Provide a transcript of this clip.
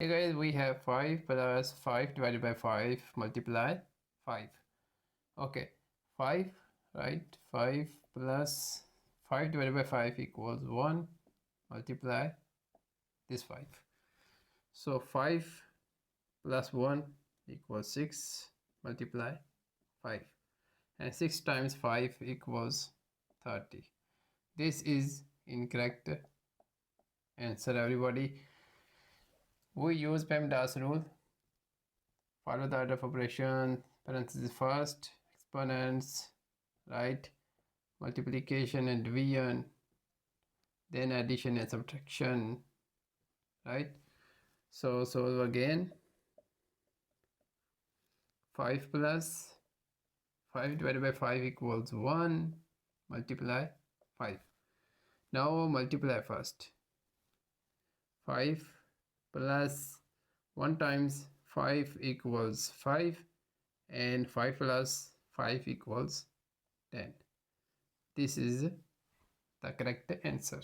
guys, we have 5 plus 5 divided by 5 multiply 5. Okay, 5, right? 5 plus 5 divided by 5 equals 1 multiply this 5. So 5 plus 1 equals 6 multiply 5, and 6 times 5 equals 30. This is incorrect answer, everybody. We use PEMDAS rule. Follow the order of operation, parentheses first, exponents, right, multiplication and division, then addition and subtraction, right? So again, 5 plus 5 divided by 5 equals 1 multiply 5. Now multiply first. 5 plus 1 times 5 equals 5, and 5 plus 5 equals 10. This is the correct answer.